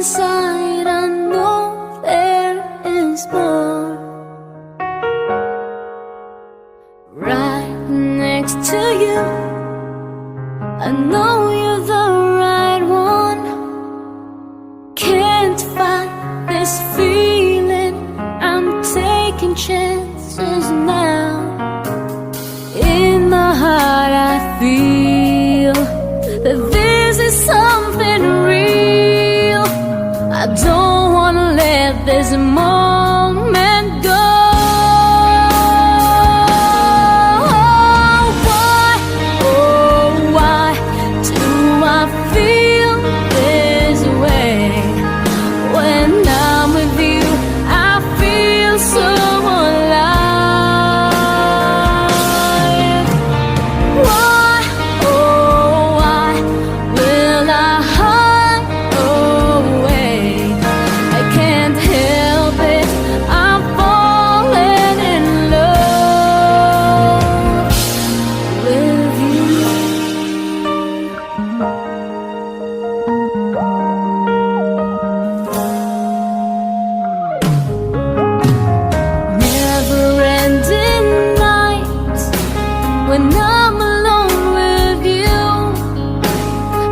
inside I know there is more. Right next to you, I know you're the right one. Can't fight this feeling, I'm taking chances now. In my heart I feel that this is something real. I don't wanna let this moment go. Why, oh why do I feel this way? When I'm with you, I feel so alive. Why, oh why will I hide away? I can't help it, I'm falling in love with you. Never-ending nights when I'm alone with you.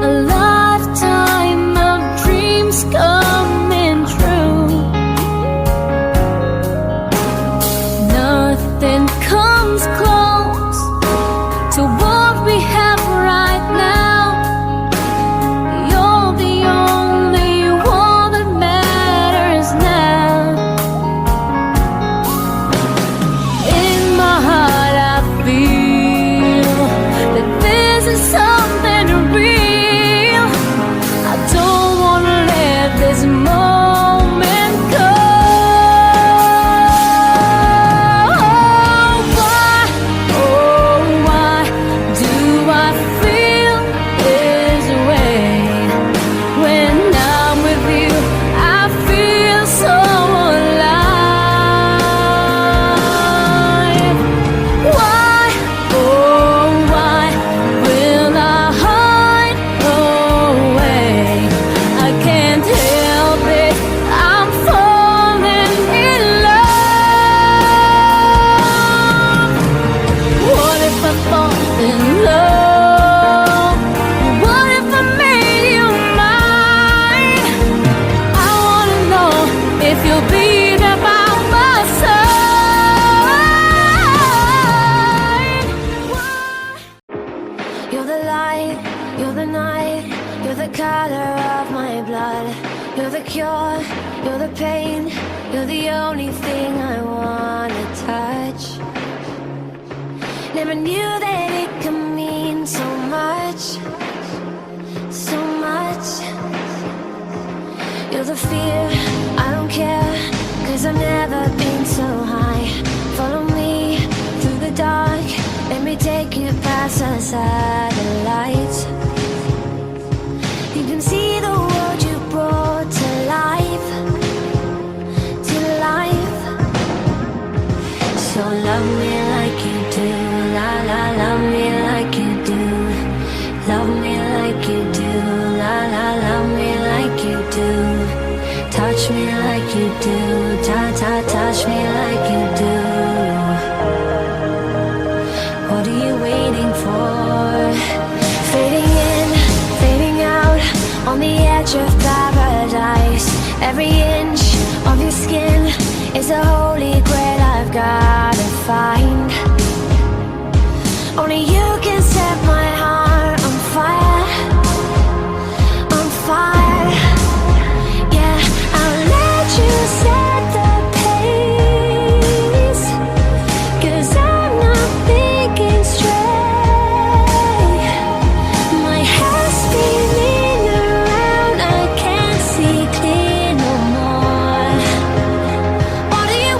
A lifetime of dreams coming true. Nothing comes close to what we have right now. You're the only one that matters now. In my heart I feel that this is something real. I don't wanna let this moment go. Why, oh why do I feel this way? When I'm with you, I feel so alive. Why, oh why will I hide away? I can't help it, I'm falling in love. What if I fall in love? What if I made you mine? I wanna know if you'll be there by my side. You're the light, you're the night, you're the color of my blood. You're the cure, you're the pain, you're the only thing I wanna touch. Never knew that it could mean so much, so much. You're the fear, I don't care, 'cause I've never been so high. Follow me through the dark, let me take you past the satellites. You can see the world you brought to life, to life. So love me like you do, la la, love me like you do. Love me like you do, la la, love me like you do. Touch me like you do, ta ta, touch me like you do. What are you waiting for? Fading in, fading out, on the edge of paradise. Every inch of your skin is a holy grail I've gotta find. Only you can set my heart on fire, on fire. Yeah, I'll let you set the pace, 'cause I'm not thinking straight. My head's spinning around, I can't see clear no more. What are you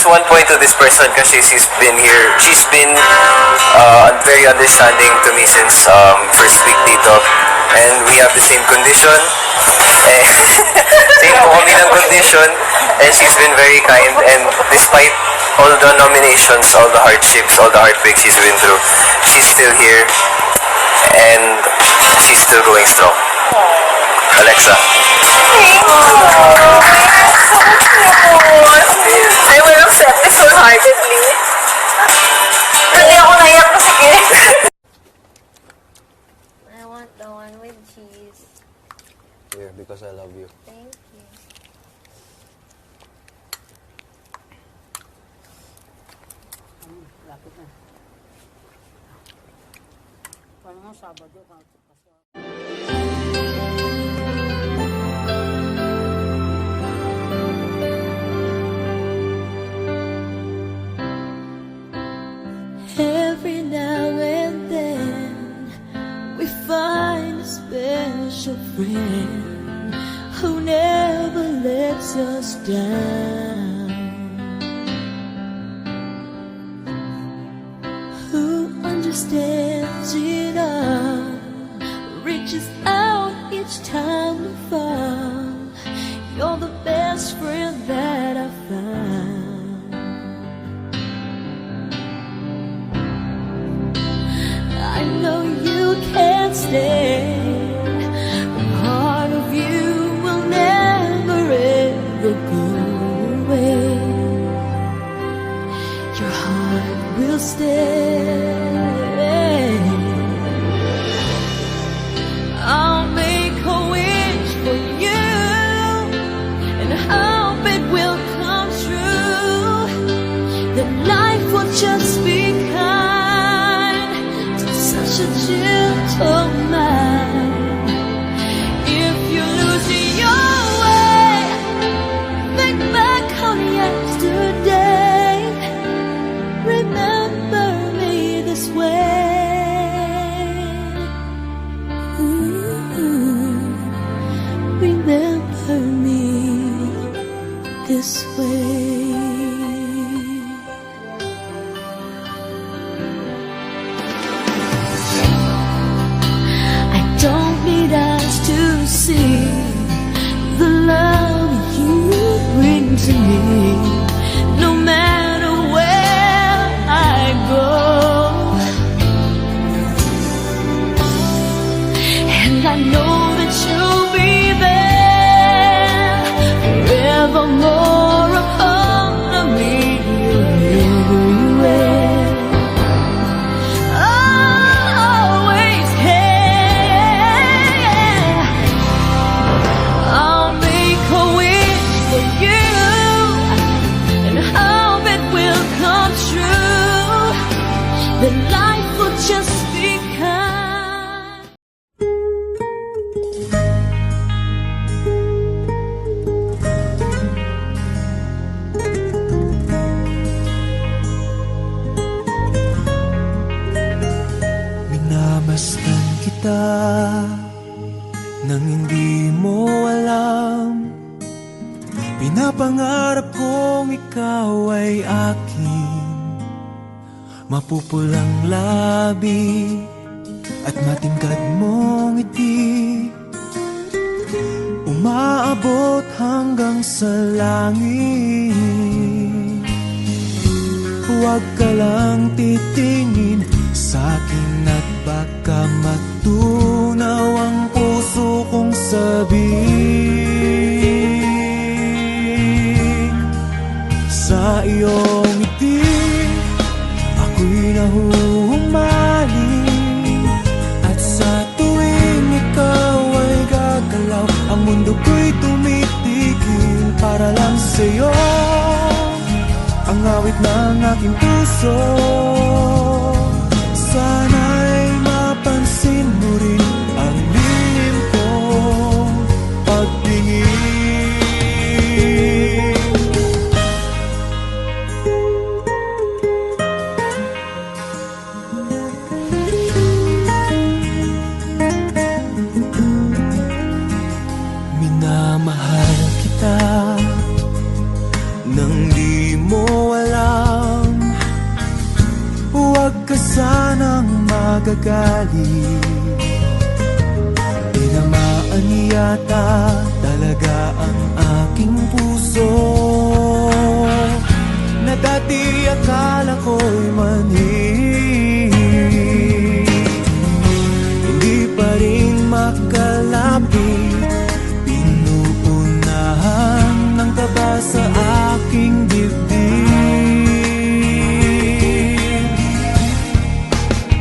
just one point to this person kasi she's been here. She's been very understanding to me since first week dito. And we have the same condition. Eh, same po kami ng condition. And she's been very kind. And despite all the nominations, all the hardships, all the heartbreaks she's been through, she's still here. And she's still going strong. Alexa. I will accept this wholeheartedly. Hindi ako naiyak kasi I want the one with cheese. Here, because I love you. Thank you. Lapit na. Paano nga Sabado? Every now and then we find a special friend who never lets us down, who understands it all, reaches out each time we fall. You're the best friend that I found. I know you can't stay. Part of you will never ever go away. Your heart will stay. I'll make a wish for you and hope it will come true. That life will just be kind to such a gentle mind. If you lose your way, think back on yesterday. Remember me this way. Remember me this way. I don't need eyes to see the love you bring to me. No matter where I go, and I know that you'll be there forevermore upon me everywhere. Always care. I'll make a wish for you and hope it will come true. That life will just be kind. Minamasdan kita nang hindi mo alam. Pinapangarap kong ikaw ay akin. Mapupulang labi at matingkad mong ngiti, umaabot hanggang sa langit. Huwag ka lang titingin sa'kin at baka matunaw ang puso kong sabik. Sa iyong ngiti, ako'y nahuhumaling. At sa tuwing ikaw ay gagalaw, ang mundo ko'y tumitigil para lang sa'yo. Ang awit ng aking puso, sana'y mapansin mo rin ang lihim kong pagtingin. Minamahal kita nang di mo yata talaga ang aking puso na dati akala ko'y manhid. Hindi pa rin makalapit, pinuunahan ng taba sa aking dibdib.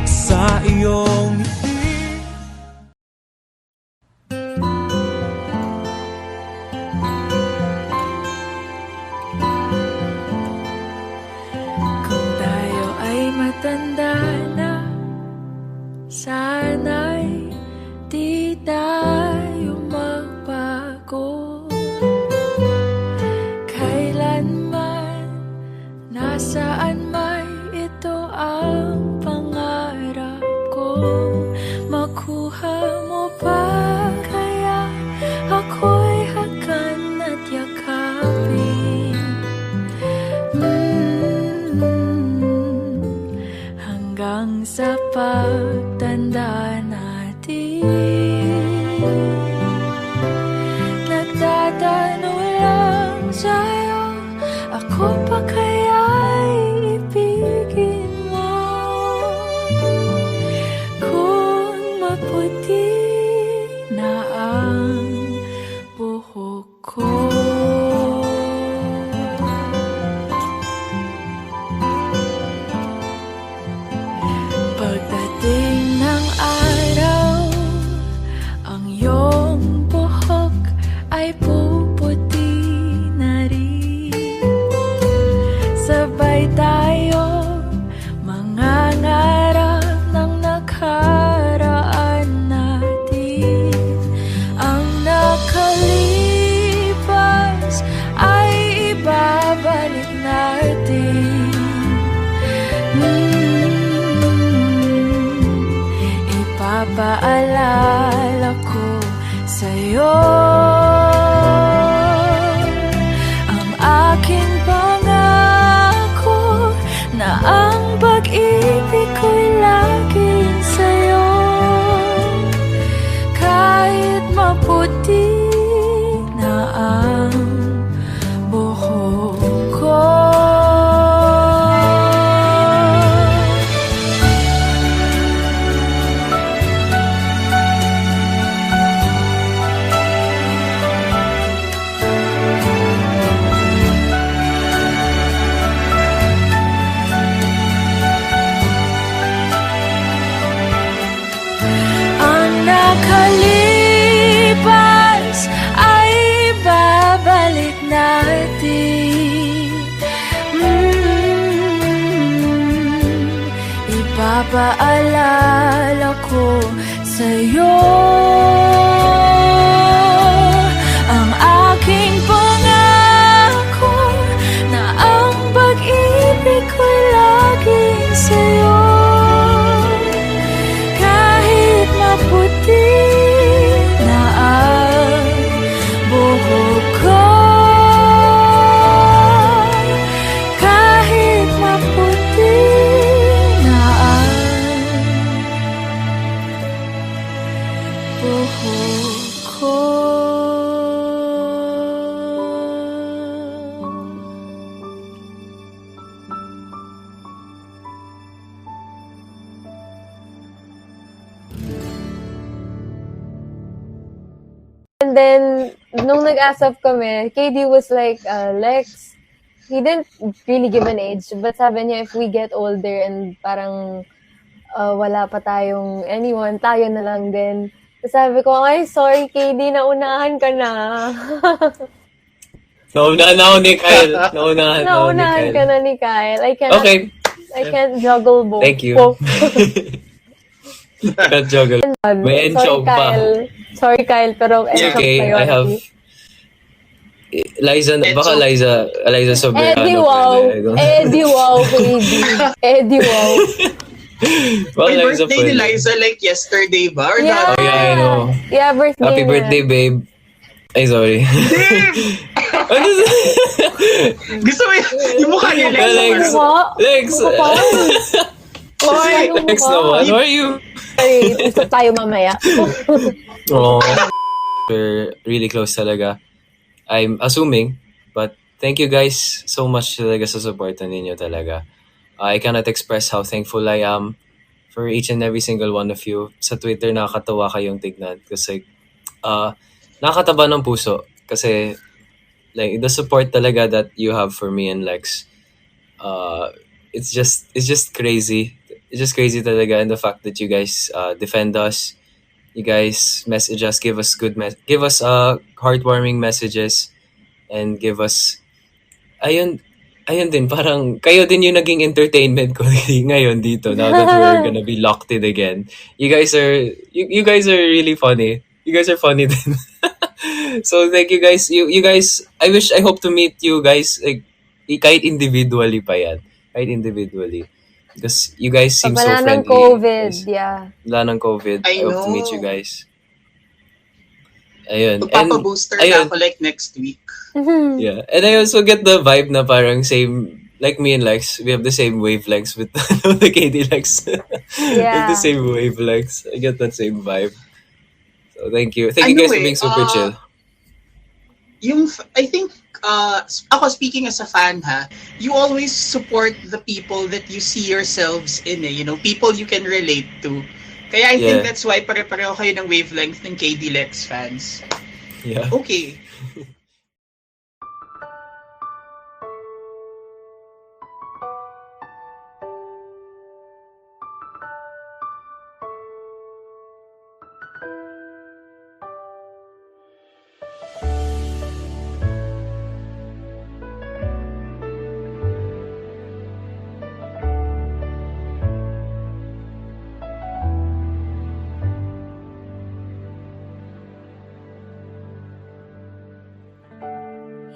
Sa iyong Kung tayo ay matanda na, sana'y di tayo magbago. Kailanman, nasaan may ito ang pangarap ko. Makuha mo pa kaya ako'y hakan at yakapin. Hanggang sa pagtanda natin, nagtatanong lang sa'yo, ako pa kaya'y ibigin mo? Kung maputi na ang buhok ko. Pagdating ng araw, ang iyong buhok ay puputi na rin. Sabay tayo mangangarap ng nakaraan natin. Ang nakalipas ay ibabalik natin. Ipapaalala ko sa'yo ang aking pangako na ang pag-ibig ko'y laging sa'yo. Kahit maputi na ang buhok ko. Ang nakalipas ay babalik natin. Ipapaalala ko sa'yo ang aking pangako na ang pag-ibig ko'y laging sa'yo. Kahit maputi na ang buhok ko, kahit maputi na ang buhok ko. And then, nung nag-ASAP kami, KD was like, Lex, he didn't really give an age, but sabi niya, if we get older and parang wala pa tayong anyone, tayo na lang din. So sabi ko, ay, sorry, KD, naunahan ka na. Naunahan ako ni Kyle. Naunahan Naunahan ka na ni Kyle. I can't juggle both. Thank you. Can't juggle. May enchog pa. Sorry, Kyle, pero enchog Okay, tayo. I have Liza, baka Liza Soberano. Eddie Wow. Eddie Wow, baby. Eddie Wow. Baka May Liza birthday ni pwede. Liza like yesterday ba? Or Yeah. not? Oh, yeah, I know. Yeah, birthday Happy niya. birthday, babe. Ay, sorry. Ano Gusto mo yung mukha niya Lex? Lex. Lex. Oy! Lex naman. How are you? Sorry, usap tayo mamaya. Oh. we're really close talaga. I'm assuming, but thank you guys so much talaga sa support ninyo talaga. I cannot express how thankful I am for each and every single one of you. Sa Twitter, nakakatawa kayong tignan kasi nakakataba ng puso kasi like the support talaga that you have for me and Lex. It's just crazy. It's just crazy talaga, and the fact that you guys defend us, you guys message us, give us give us heartwarming messages, and give us ayun din, parang kayo din yung naging entertainment ko ngayon dito now that we're gonna be locked in again. You guys are really funny. You guys are funny din. So thank you guys. You guys, I hope to meet you guys like kahit individually pa yan. Kahit individually. Because you guys seem so Wala friendly. ng COVID, Guys. yeah. Wala ng COVID. I I hope to meet know. you guys. Ayun. Magpapabooster na ayun. ako like next week. Yeah. And I also get the vibe na parang same, like me and Lex, we have the same wavelengths with the KD Lex. We have Yeah. the same wavelengths. I get that same vibe. So thank you. Thank you guys for being super chill. I think, ako speaking as a fan ha, you always support the people that you see yourselves in people you can relate to. Kaya I think Yeah. that's why pare-pareho kayo ng wavelength ng KD Lex fans. Yeah. Okay.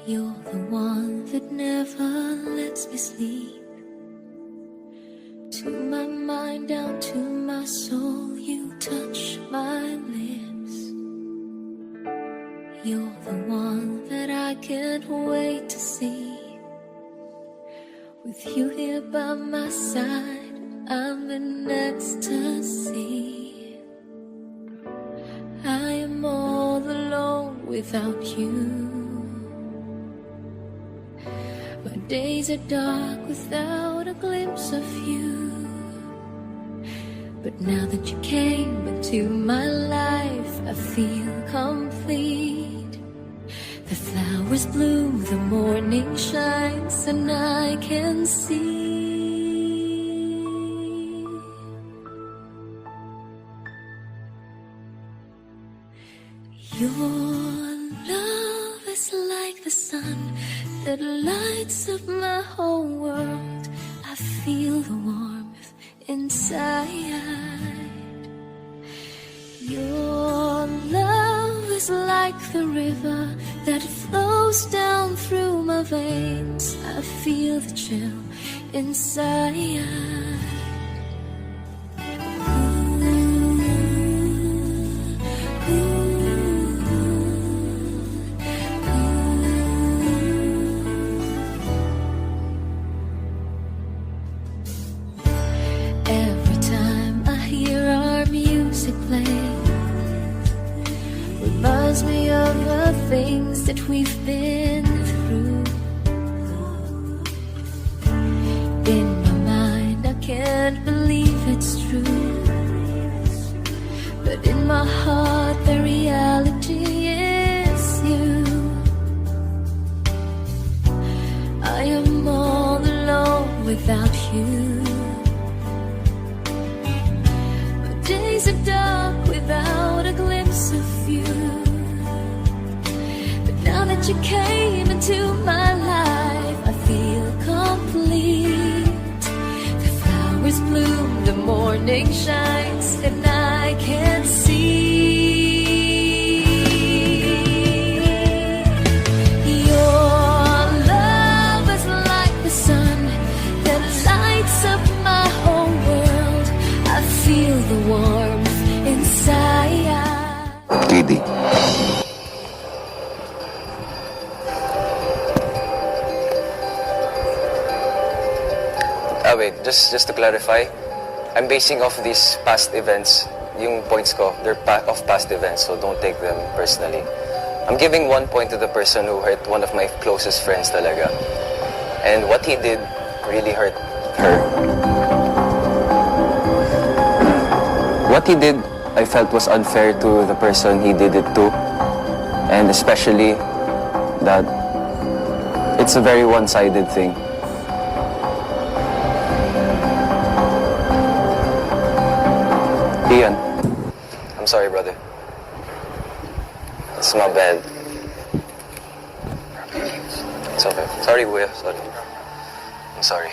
You're the one that never lets me sleep. To my mind, down to my soul, you touch my lips. You're the one that I can't wait to see. With you here by my side, I'm in ecstasy. I am all alone without you. My days are dark without a glimpse of you. But now that you came into my life, I feel complete. The flowers bloom, the morning shines, and I can see. Your love is like the sun that lights up my whole world. I feel the warmth inside. Your love is like the river that flows down through my veins. I feel the chill inside. Every time I hear our music play, reminds me of the things that we've been through. In my mind, I can't believe it's true, but in my heart, the reality is you. I am all alone without you. Days are dark without a glimpse of you. But now that you came into my life, I feel complete. The flowers bloom, the morning shines, and I can see. Your love is like the sun that lights up my whole world. I feel the warmth inside. KD. Wait, just to clarify, I'm basing off these past events yung points ko, they're of past events, so don't take them personally. I'm giving 1 point to the person who hurt one of my closest friends talaga. And what he did really hurt her. What he did, I felt was unfair to the person he did it to. And especially that it's a very one-sided thing. Ian, I'm sorry, brother. It's my bad. It's okay. Sorry, Kuya. Sorry. I'm sorry.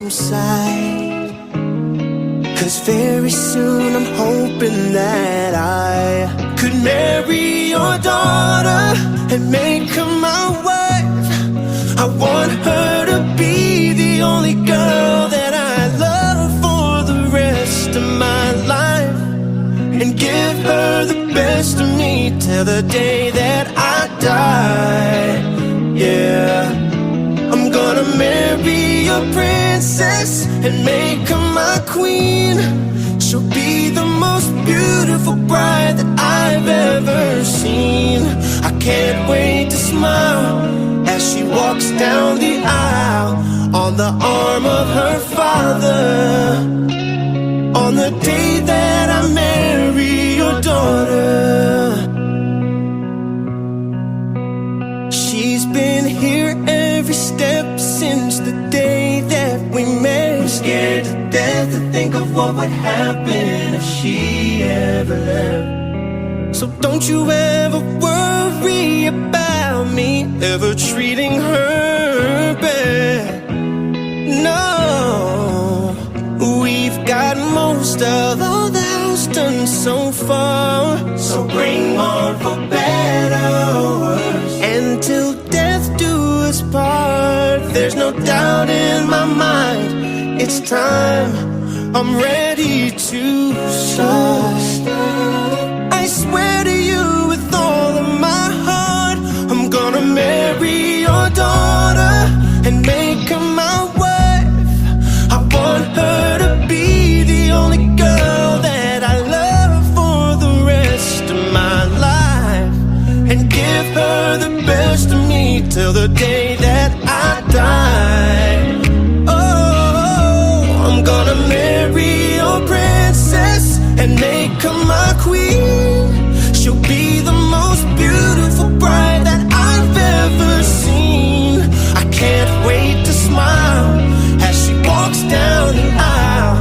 Side. 'Cause very soon I'm hoping that I could marry your daughter and make her my wife. I want her to be the only girl that I love for the rest of my life, and give her the best of me till the day that I die. Yeah, I'm gonna marry your princess and make her my queen. She'll be the most beautiful bride that I've ever seen. I can't wait to smile as she walks down the aisle on the arm of her father, on the day that I marry your daughter. She's been here every step since the day that we met. Scared to death to think of what would happen if she ever left. So don't you ever worry about me ever treating her bad. No, we've got most of all the house done so far. So bring on for better or worse, and till death do us part. There's no doubt in my mind, it's time, I'm ready to start. I swear to you with all of my heart, I'm gonna marry your daughter and make her my wife. I want her to be the only girl that I love for the rest of my life, and give her the best of me till the day that I die. I'm gonna marry your princess and make her my queen. She'll be the most beautiful bride that I've ever seen. I can't wait to smile as she walks down the aisle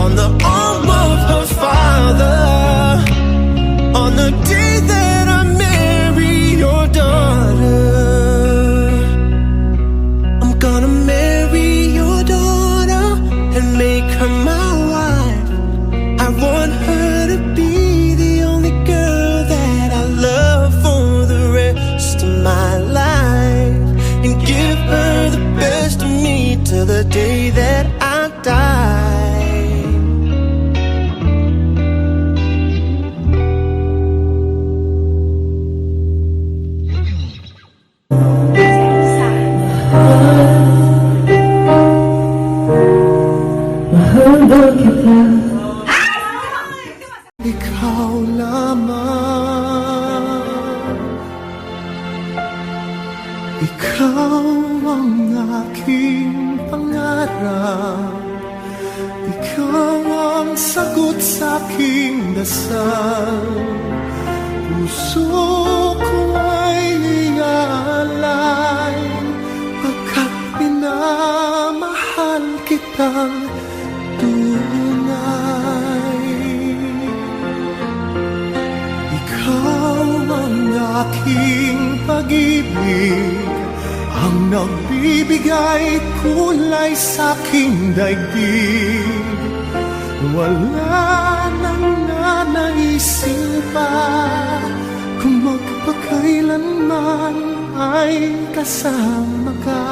on the arm of her father, on the day that I marry your daughter. I'm gonna marry your daughter and make her my wife. I want her to be the only girl that I love for the rest of my life, and give her the best of me till the day that I die. Ikaw lamang, ikaw ang aking pangarap, ikaw ang sagot sa aking dasal. Puso ko ay iaalay, pagkat minamahal kitang tunay. Ikaw ang aking pag-ibig, ang nagbibigay kulay sa aking daigdig. Wala nang nanaising pa kung magpakailanman ay kasama ka.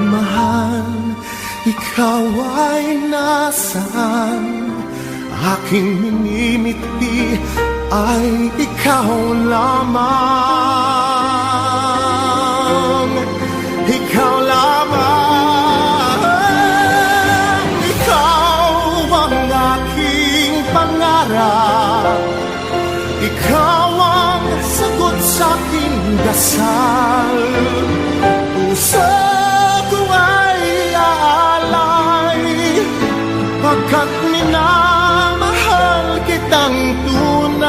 mahal, ikaw ay nasaan? Aking minimiti ay ikaw lamang. Ikaw lamang. Ikaw ang aking pangarap. Ikaw ang sagot sa aking dasal. Puso ko ay aalay, pagkat minamahal kitang tunay.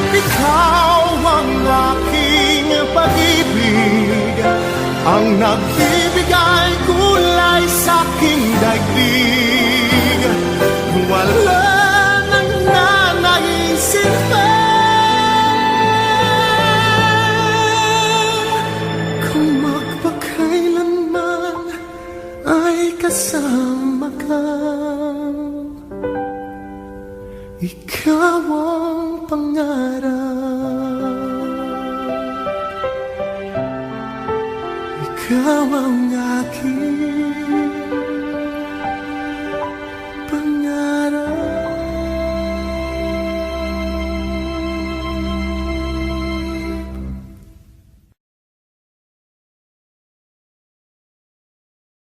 Ikaw ang aking pag-ibig, ang nagbibigay kulay sa aking daigdig. Wala nang nanaisip pa kung magpakailanman ay kasama ka. Ikaw ang pangarap, ikaw ang aking